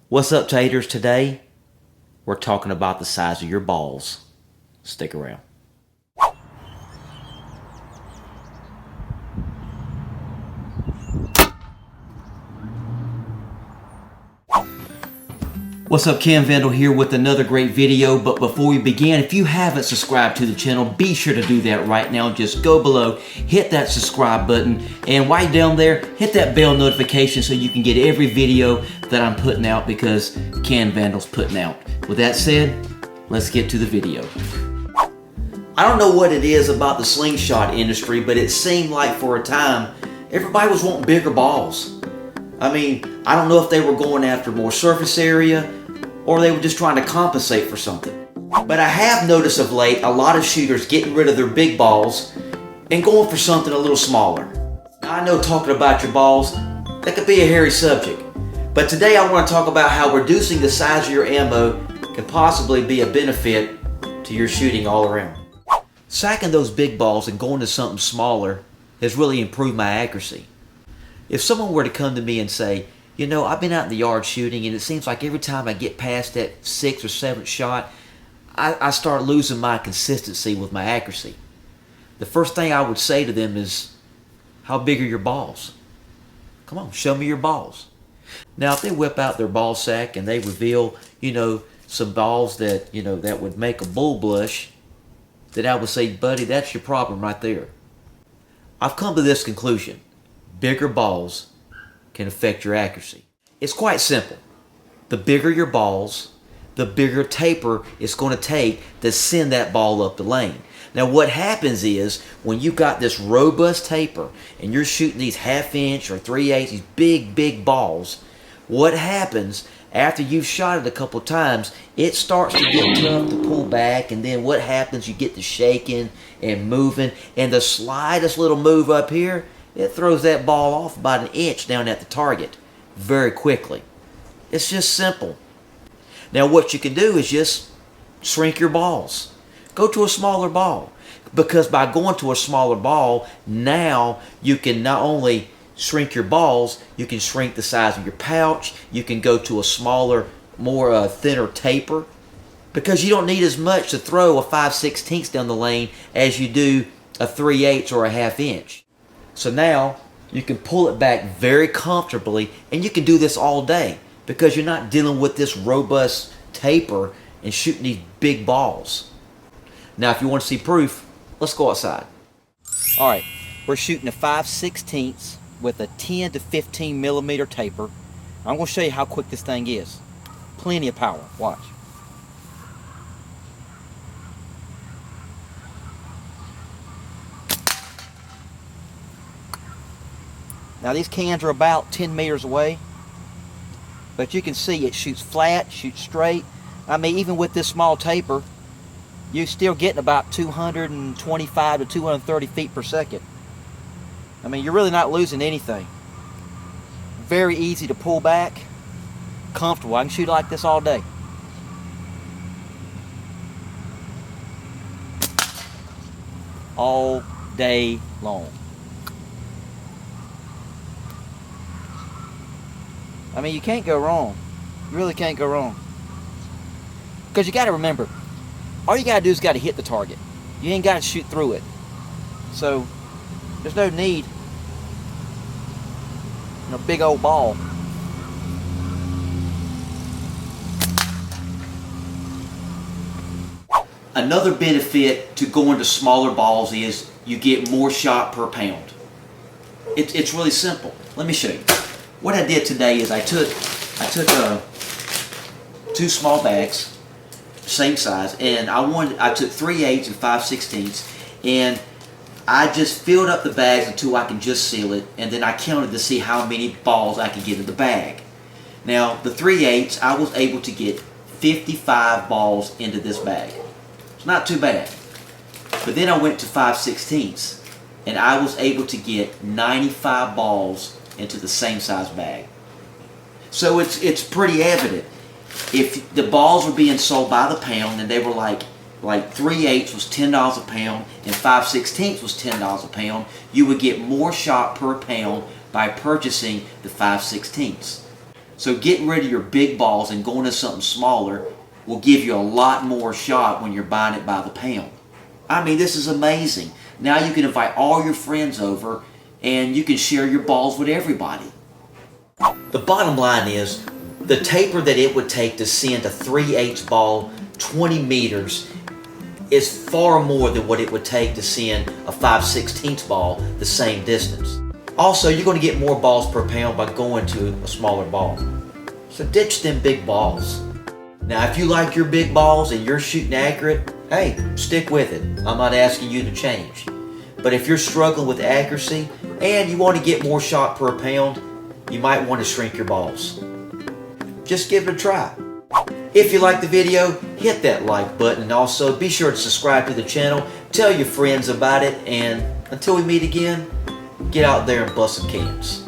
What's up, taters? Today, we're talking about the size of your balls. Stick around. What's up, Vandal here with another great video. But before we begin, if you haven't subscribed to the channel, be sure to do that right now. Just go below, hit that subscribe button, and while you're down there, hit that bell notification so you can get every video that I'm putting out, because Vandal's putting out. With that said, let's get to the video. I don't know what it is about the slingshot industry, but it seemed like for a time, everybody was wanting bigger balls. I mean, I don't know if they were going after more surface area or they were just trying to compensate for something. But I have noticed of late a lot of shooters getting rid of their big balls and going for something a little smaller. Now, I know talking about your balls, that could be a hairy subject. But today I want to talk about how reducing the size of your ammo can possibly be a benefit to your shooting all around. Sacking those big balls and going to something smaller has really improved my accuracy. If someone were to come to me and say, you know, I've been out in the yard shooting and it seems like every time I get past that 6th or 7th shot, I start losing my consistency with my accuracy. The first thing I would say to them is, how big are your balls? Come on, show me your balls. Now, if they whip out their ball sack and they reveal, some balls that, that would make a bull blush, then I would say, buddy, that's your problem right there. I've come to this conclusion. Bigger balls can affect your accuracy. It's quite simple. The bigger your balls, the bigger taper it's going to take to send that ball up the lane. Now what happens is, when you've got this robust taper and you're shooting these 1/2 inch or 3/8, these big balls, what happens after you've shot it a couple of times, it starts to get tough to pull back, and then what happens, you get to shaking and moving, and the slightest little move up here, it throws that ball off about 1 inch down at the target very quickly. It's just simple. Now what you can do is just shrink your balls. Go to a smaller ball. Because by going to a smaller ball, now you can not only shrink your balls, you can shrink the size of your pouch, you can go to a smaller, more thinner taper. Because you don't need as much to throw a 5/16 down the lane as you do a 3/8 or a 1/2 inch. So now you can pull it back very comfortably, and you can do this all day because you're not dealing with this robust taper and shooting these big balls. Now if you want to see proof, let's go outside. Alright, we're shooting a 5/16 with a 10 to 15 millimeter taper. I'm going to show you how quick this thing is. Plenty of power. Watch. Now these cans are about 10 meters away, but you can see it shoots flat, shoots straight. I mean, even with this small taper, you're still getting about 225 to 230 feet per second. I mean, you're really not losing anything. Very easy to pull back, comfortable. I can shoot like this all day. All day long. I mean, you can't go wrong. You really can't go wrong. Because you got to remember, all you got to do is got to hit the target. You ain't got to shoot through it. So, there's no need. Big old ball. Another benefit to going to smaller balls is you get more shot per pound. It's really simple. Let me show you. What I did today is I took 2 small bags, same size, and I took 3/8 and 5/16, and I just filled up the bags until I can just seal it, and then I counted to see how many balls I could get in the bag. Now the 3/8, I was able to get 55 balls into this bag. It's not too bad. But then I went to 5/16, and I was able to get 95 balls into the same size bag. So it's pretty evident. If the balls were being sold by the pound and they were like 3/8 was $10 a pound and 5/16 was $10 a pound, you would get more shot per pound by purchasing the 5/16. So getting rid of your big balls and going to something smaller will give you a lot more shot when you're buying it by the pound. I mean, this is amazing. Now you can invite all your friends over and you can share your balls with everybody. The bottom line is, the taper that it would take to send a 3/8 ball 20 meters is far more than what it would take to send a 5/16 ball the same distance. Also, you're going to get more balls per pound by going to a smaller ball. So ditch them big balls. Now, if you like your big balls and you're shooting accurate, hey, stick with it. I'm not asking you to change. But if you're struggling with accuracy and you want to get more shot per pound, you might want to shrink your balls. Just give it a try. If you like the video, hit that like button, and also be sure to subscribe to the channel, tell your friends about it, and until we meet again, get out there and bust some cans.